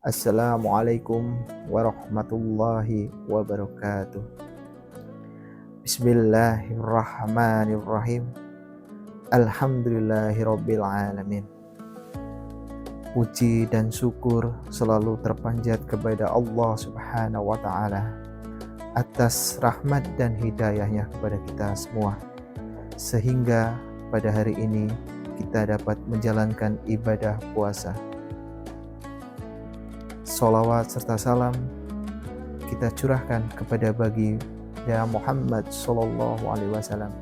Assalamualaikum warahmatullahi wabarakatuh. Bismillahirrahmanirrahim. Alhamdulillahirabbil alamin. Puji dan syukur selalu terpanjat kepada Allah Subhanahu wa taala atas rahmat dan hidayahnya kepada kita semua, sehingga pada hari ini kita dapat menjalankan ibadah puasa. Sholawat serta salam kita curahkan kepada baginda Muhammad Sallallahu Alaihi Wasallam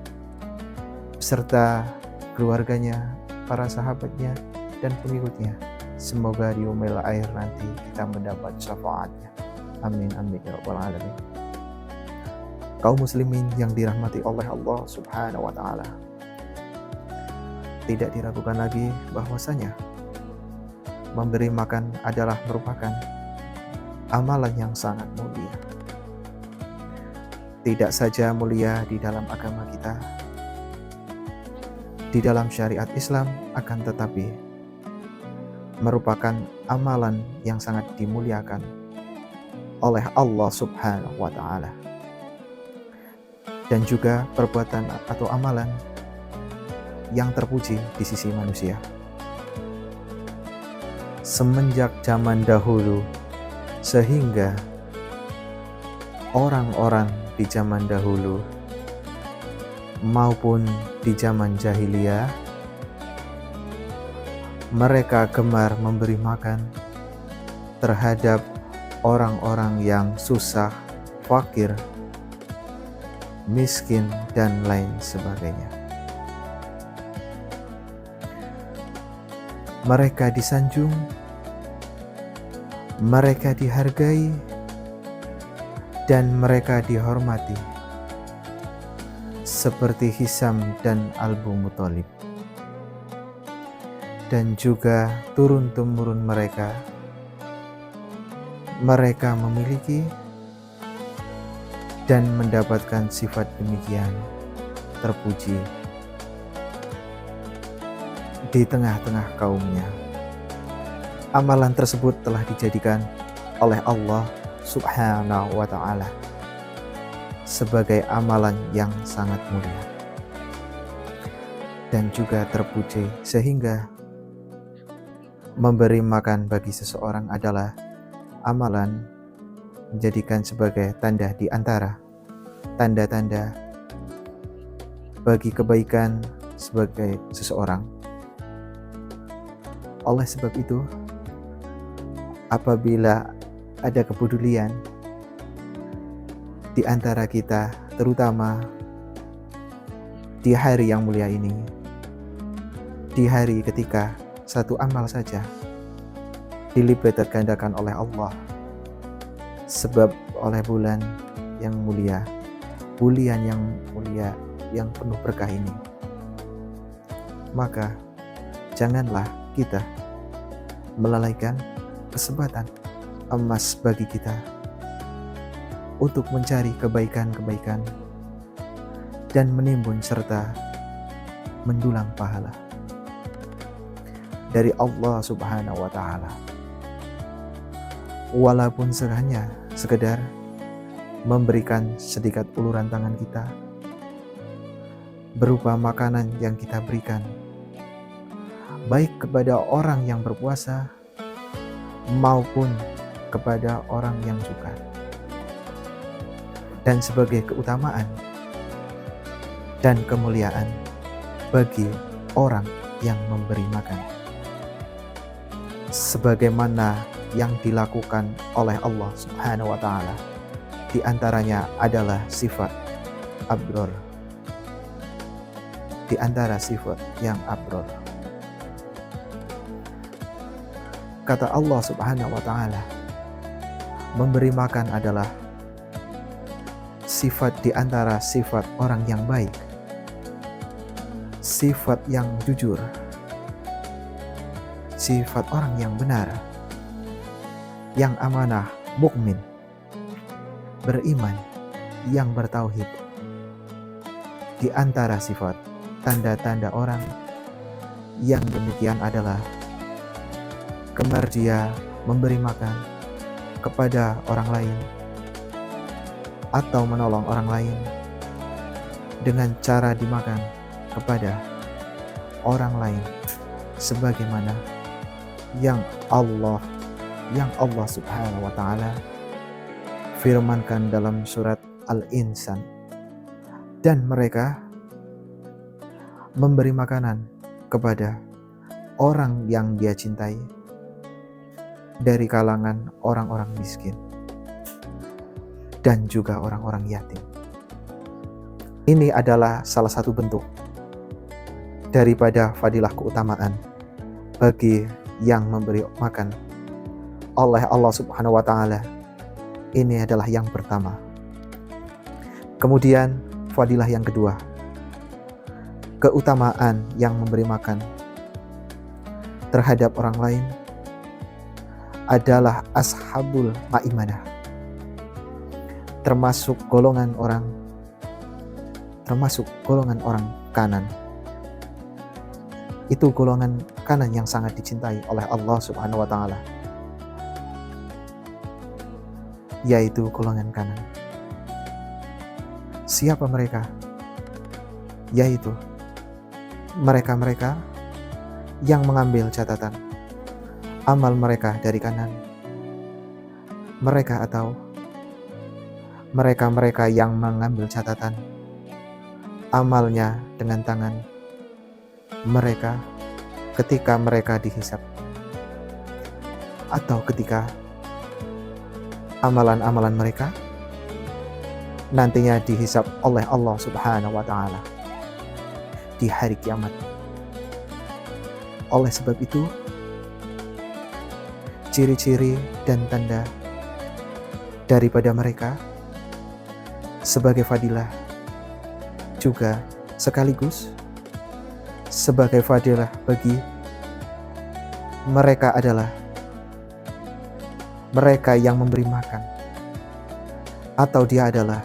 beserta keluarganya, para sahabatnya, dan pengikutnya. Semoga di yaumil akhir nanti kita mendapat syafaatnya. Amin amin ya rabbal alamin. Kaum muslimin yang dirahmati oleh Allah Subhanahu wa taala, tidak diragukan lagi bahwasanya memberi makan adalah merupakan amalan yang sangat mulia. Tidak saja mulia di dalam agama kita, di dalam syariat Islam, akan tetapi merupakan amalan yang sangat dimuliakan oleh Allah Subhanahu wa taala. Dan juga perbuatan atau amalan yang terpuji di sisi manusia. Semenjak zaman dahulu sehingga orang-orang di zaman dahulu maupun di zaman jahiliyah, mereka gemar memberi makan terhadap orang-orang yang susah, fakir, miskin, dan lain sebagainya. Mereka disanjung, mereka dihargai, dan mereka dihormati, seperti Hisam dan Abu Muthalib. Dan juga turun-temurun mereka memiliki dan mendapatkan sifat demikian terpuji di tengah-tengah kaumnya. Amalan tersebut telah dijadikan oleh Allah Subhanahu wa ta'ala sebagai amalan yang sangat mulia dan juga terpuji, sehingga memberi makan bagi seseorang adalah amalan menjadikan sebagai tanda di antara tanda-tanda bagi kebaikan sebagai seseorang. Oleh sebab itu, apabila ada kepedulian di antara kita, terutama di hari yang mulia ini, di hari ketika satu amal saja dilipat gandakan oleh Allah, sebab oleh bulan yang mulia, bulan yang mulia yang penuh berkah ini, maka janganlah kita melalaikan kesempatan emas bagi kita untuk mencari kebaikan-kebaikan dan menimbun serta mendulang pahala dari Allah Subhanahu wa ta'ala. Walaupun hanya sekedar memberikan sedikit uluran tangan kita berupa makanan yang kita berikan, baik kepada orang yang berpuasa maupun kepada orang yang suka, dan sebagai keutamaan dan kemuliaan bagi orang yang memberi makan, sebagaimana yang dilakukan oleh Allah Subhanahu wa ta'ala. Di antaranya adalah sifat abror, di antara sifat yang abror. Kata Allah Subhanahu wa ta'ala, memberi makan adalah sifat di antara sifat orang yang baik, sifat yang jujur, sifat orang yang benar, yang amanah, mukmin, beriman, yang bertauhid. Di antara sifat tanda-tanda orang yang demikian adalah gemar dia memberi makan kepada orang lain atau menolong orang lain dengan cara dimakan kepada orang lain sebagaimana yang Allah Subhanahu wa taala firmankan dalam surat Al-Insan, dan mereka memberi makanan kepada orang yang dia cintai dari kalangan orang-orang miskin dan juga orang-orang yatim. Ini adalah salah satu bentuk daripada fadilah keutamaan bagi yang memberi makan oleh Allah Subhanahu wa taala. Ini adalah yang pertama. Kemudian fadilah yang kedua, keutamaan yang memberi makan terhadap orang lain adalah ashabul maimanah, termasuk golongan orang kanan. Itu golongan kanan yang sangat dicintai oleh Allah Subhanahu wa taala, yaitu golongan kanan. Siapa mereka? Yaitu mereka-mereka yang mengambil catatan amal mereka dari kanan. Mereka atau mereka-mereka yang mengambil catatan amalnya dengan tangan mereka ketika mereka dihisab, atau ketika amalan-amalan mereka nantinya dihisab oleh Allah Subhanahu wa taala di hari kiamat. Oleh sebab itu, ciri-ciri dan tanda daripada mereka sebagai fadilah juga sekaligus sebagai fadilah bagi mereka adalah mereka yang memberi makan, atau dia adalah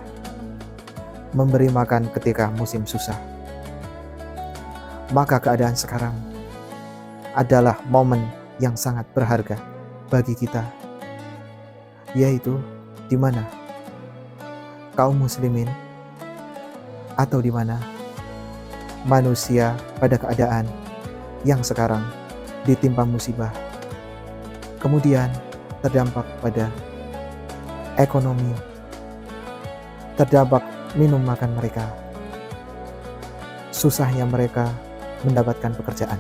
memberi makan ketika musim susah. Maka keadaan sekarang adalah momen yang sangat berharga bagi kita, yaitu di mana kaum muslimin atau di mana manusia pada keadaan yang sekarang ditimpa musibah, kemudian terdampak pada ekonomi, terdampak minum makan mereka, susahnya mereka mendapatkan pekerjaan,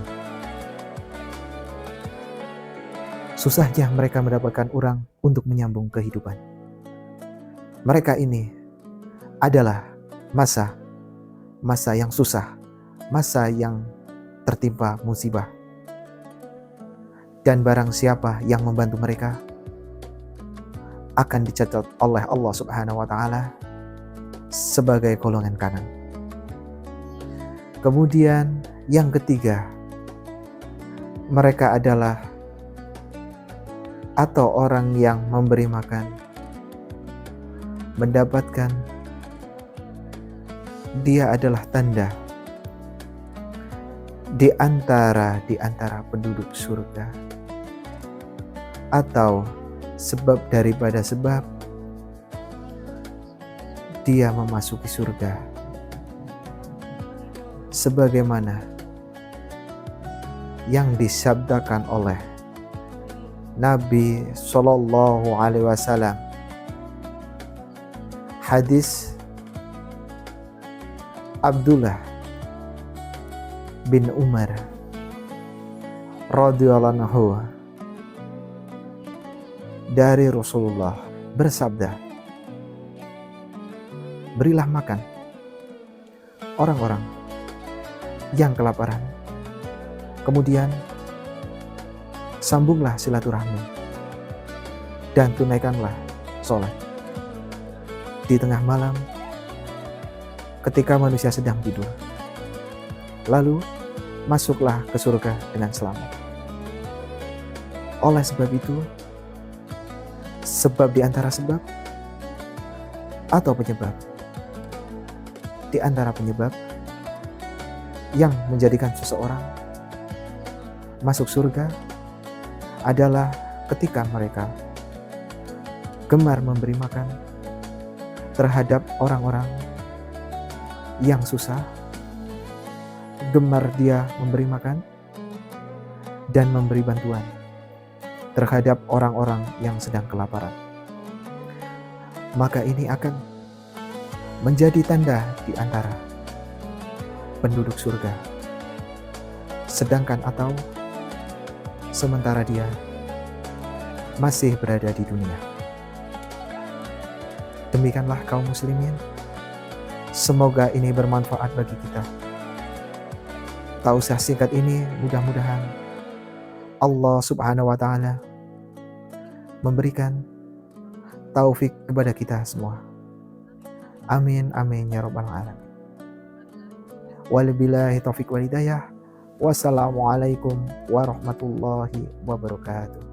susahnya mereka mendapatkan uang untuk menyambung kehidupan. Mereka ini adalah masa yang susah, masa yang tertimpa musibah. Dan barang siapa yang membantu mereka akan dicatat oleh Allah Subhanahu wa taala sebagai golongan kanan. Kemudian yang ketiga, mereka adalah atau orang yang memberi makan mendapatkan, dia adalah tanda di antara penduduk surga, atau sebab daripada sebab dia memasuki surga, sebagaimana yang disabdakan oleh Nabi Shallallahu Alaihi Wasallam, hadis Abdullah bin Umar radhiyallahu anhu dari Rasulullah bersabda, berilah makan orang-orang yang kelaparan, kemudian sambunglah silaturahmi dan tunaikanlah sholat di tengah malam ketika manusia sedang tidur. Lalu masuklah ke surga dengan selamat. Oleh sebab itu, sebab di antara sebab atau penyebab di antara penyebab yang menjadikan seseorang masuk surga adalah ketika mereka gemar memberi makan terhadap orang-orang yang susah, gemar dia memberi makan dan memberi bantuan terhadap orang-orang yang sedang kelaparan. Maka ini akan menjadi tanda di antara penduduk surga. Sedangkan atau sementara dia masih berada di dunia. Demikianlah kaum muslimin. Semoga ini bermanfaat bagi kita. Tausiah singkat ini mudah-mudahan Allah Subhanahu wa taala memberikan taufik kepada kita semua. Amin amin ya rabbal alamin. Wabillahi taufiq wal hidayah. Wassalamualaikum warahmatullahi wabarakatuh.